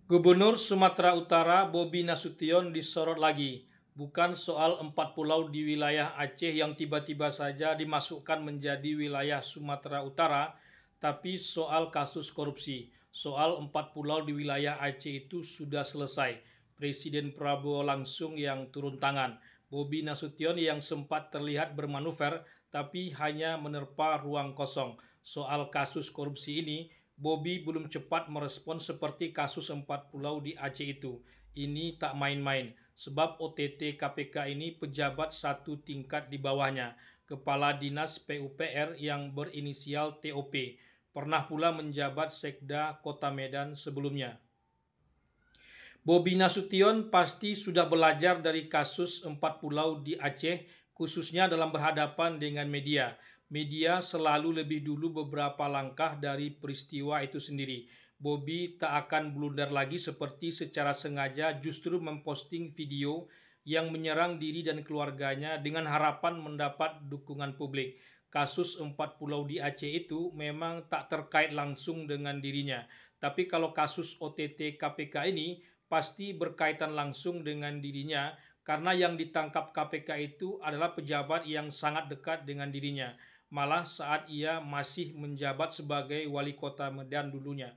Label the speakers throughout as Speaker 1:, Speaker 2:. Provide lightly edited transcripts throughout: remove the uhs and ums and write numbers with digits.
Speaker 1: Gubernur Sumatera Utara Bobi Nasution disorot lagi, bukan soal 4 pulau di wilayah Aceh yang tiba-tiba saja dimasukkan menjadi wilayah Sumatera Utara, tapi soal kasus korupsi. Soal 4 pulau di wilayah Aceh itu sudah selesai. Presiden Prabowo langsung yang turun tangan. Bobi Nasution yang sempat terlihat bermanuver, tapi hanya menerpa ruang kosong. Soal kasus korupsi ini, Bobi belum cepat merespon seperti kasus 4 pulau di Aceh itu. Ini tak main-main, sebab OTT KPK ini pejabat satu tingkat di bawahnya, Kepala Dinas PUPR yang berinisial TOP, pernah pula menjabat Sekda Kota Medan sebelumnya. Bobi Nasution pasti sudah belajar dari kasus 4 pulau di Aceh, khususnya dalam berhadapan dengan media. Media selalu lebih dulu beberapa langkah dari peristiwa itu sendiri. Bobi tak akan blunder lagi seperti secara sengaja justru memposting video yang menyerang diri dan keluarganya dengan harapan mendapat dukungan publik. Kasus 4 pulau di Aceh itu memang tak terkait langsung dengan dirinya. Tapi kalau kasus OTT KPK ini pasti berkaitan langsung dengan dirinya karena yang ditangkap KPK itu adalah pejabat yang sangat dekat dengan dirinya, malah saat ia masih menjabat sebagai wali kota Medan dulunya.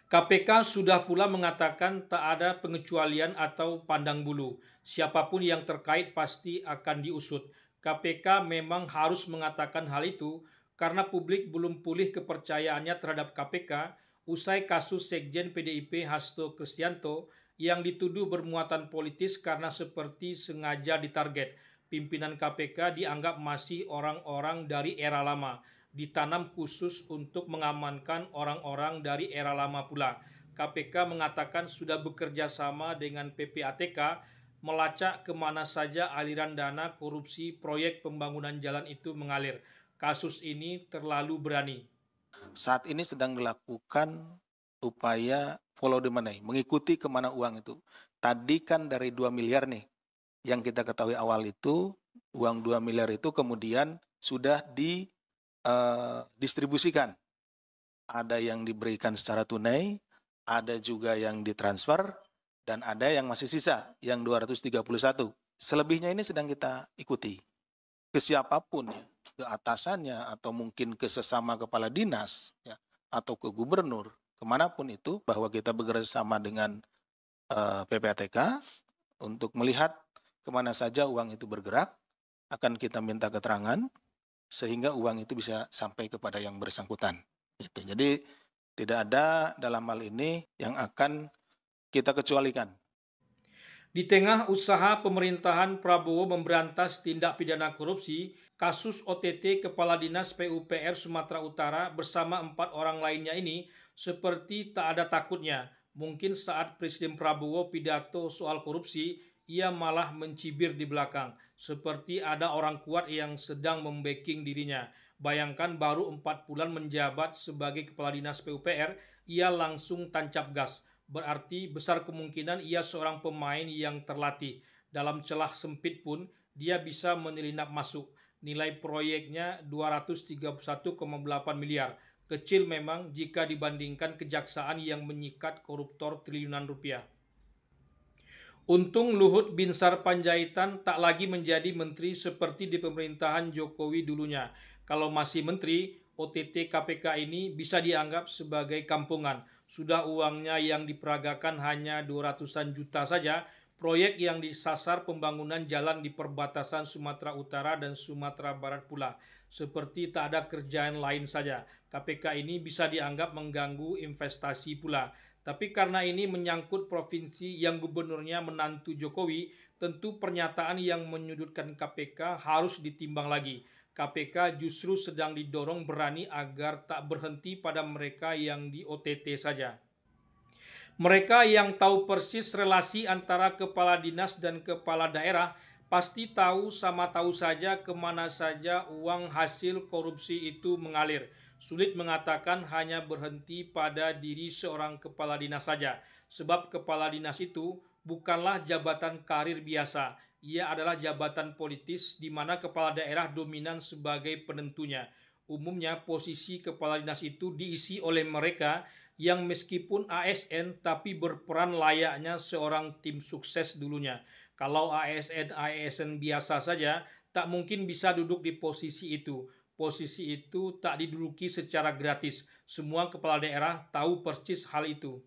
Speaker 1: KPK sudah pula mengatakan tak ada pengecualian atau pandang bulu. Siapapun yang terkait pasti akan diusut. KPK memang harus mengatakan hal itu karena publik belum pulih kepercayaannya terhadap KPK usai kasus Sekjen PDIP Hasto Kristianto yang dituduh bermuatan politis karena seperti sengaja ditarget. Pimpinan KPK dianggap masih orang-orang dari era lama, ditanam khusus untuk mengamankan orang-orang dari era lama pula. KPK mengatakan sudah bekerja sama dengan PPATK melacak kemana saja aliran dana korupsi proyek pembangunan jalan itu mengalir. Kasus ini terlalu berani.
Speaker 2: Saat ini sedang dilakukan upaya follow the money, mengikuti kemana uang itu. Tadi kan dari 2 miliar nih, yang kita ketahui awal itu, uang 2 miliar itu kemudian sudah didistribusikan. Ada yang diberikan secara tunai, ada juga yang ditransfer, dan ada yang masih sisa, yang 231. Selebihnya ini sedang kita ikuti. Ke siapapun ya, ke atasannya atau mungkin ke sesama kepala dinas ya, atau ke gubernur, kemanapun itu, bahwa kita bekerja sama dengan PPATK untuk melihat kemana saja uang itu bergerak, akan kita minta keterangan sehingga uang itu bisa sampai kepada yang bersangkutan. Gitu. Jadi tidak ada dalam hal ini yang akan kita kecualikan.
Speaker 1: Di tengah usaha pemerintahan Prabowo memberantas tindak pidana korupsi, kasus OTT Kepala Dinas PUPR Sumatera Utara bersama 4 orang lainnya ini seperti tak ada takutnya. Mungkin saat Presiden Prabowo pidato soal korupsi, ia malah mencibir di belakang, seperti ada orang kuat yang sedang membacking dirinya. Bayangkan baru 4 bulan menjabat sebagai Kepala Dinas PUPR, ia langsung tancap gas. Berarti besar kemungkinan ia seorang pemain yang terlatih. Dalam celah sempit pun dia bisa menyelinap masuk. Nilai proyeknya 231,8 miliar. Kecil memang jika dibandingkan kejaksaan yang menyikat koruptor triliunan rupiah. Untung Luhut Binsar Panjaitan tak lagi menjadi menteri seperti di pemerintahan Jokowi dulunya. Kalau masih menteri, OTT KPK ini bisa dianggap sebagai kampungan. Sudah uangnya yang diperagakan hanya 200-an juta saja, proyek yang disasar pembangunan jalan di perbatasan Sumatera Utara dan Sumatera Barat pula. Seperti tak ada kerjaan lain saja. KPK ini bisa dianggap mengganggu investasi pula. Tapi karena ini menyangkut provinsi yang gubernurnya menantu Jokowi, tentu pernyataan yang menyudutkan KPK harus ditimbang lagi. KPK justru sedang didorong berani agar tak berhenti pada mereka yang di OTT saja. Mereka yang tahu persis relasi antara kepala dinas dan kepala daerah pasti tahu sama tahu saja kemana saja uang hasil korupsi itu mengalir. Sulit mengatakan hanya berhenti pada diri seorang kepala dinas saja, sebab kepala dinas itu bukanlah jabatan karir biasa. Ia adalah jabatan politis di mana kepala daerah dominan sebagai penentunya. Umumnya posisi kepala dinas itu diisi oleh mereka yang meskipun ASN tapi berperan layaknya seorang tim sukses dulunya. Kalau ASN biasa saja, tak mungkin bisa duduk di posisi itu. Posisi itu tak diduduki secara gratis. Semua kepala daerah tahu persis hal itu.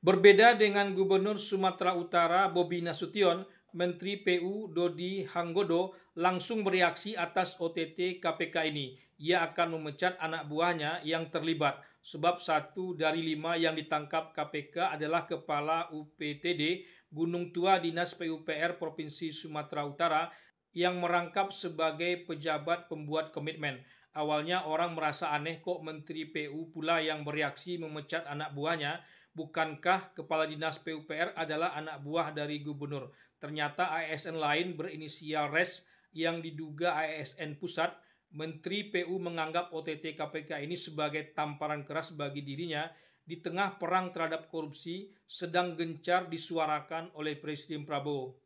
Speaker 1: Berbeda dengan Gubernur Sumatera Utara Bobi Nasution, Menteri PU Dodi Hanggodo langsung bereaksi atas OTT KPK ini. Ia akan memecat anak buahnya yang terlibat, sebab 1 dari 5 yang ditangkap KPK adalah Kepala UPTD Gunung Tua Dinas PUPR Provinsi Sumatera Utara yang merangkap sebagai pejabat pembuat komitmen. Awalnya orang merasa aneh kok Menteri PU pula yang bereaksi memecat anak buahnya. Bukankah Kepala Dinas PUPR adalah anak buah dari gubernur? Ternyata ASN lain berinisial RES yang diduga ASN pusat. Menteri PU menganggap OTT KPK ini sebagai tamparan keras bagi dirinya di tengah perang terhadap korupsi sedang gencar disuarakan oleh Presiden Prabowo.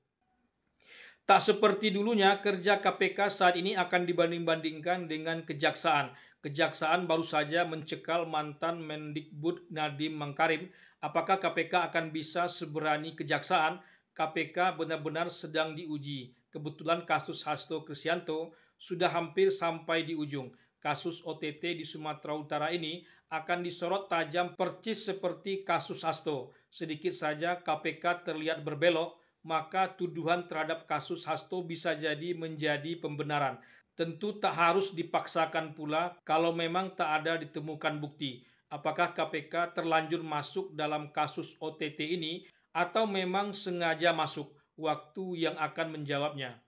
Speaker 1: Tak seperti dulunya, kerja KPK saat ini akan dibanding-bandingkan dengan kejaksaan. Kejaksaan baru saja mencekal mantan Mendikbud Nadiem Makarim. Apakah KPK akan bisa seberani kejaksaan? KPK benar-benar sedang diuji. Kebetulan kasus Hasto Kristianto sudah hampir sampai di ujung. Kasus OTT di Sumatera Utara ini akan disorot tajam percis seperti kasus Hasto. Sedikit saja KPK terlihat berbelok, maka tuduhan terhadap kasus Hasto bisa jadi menjadi pembenaran. Tentu tak harus dipaksakan pula kalau memang tak ada ditemukan bukti. Apakah KPK terlanjur masuk dalam kasus OTT ini atau memang sengaja masuk? Waktu yang akan menjawabnya.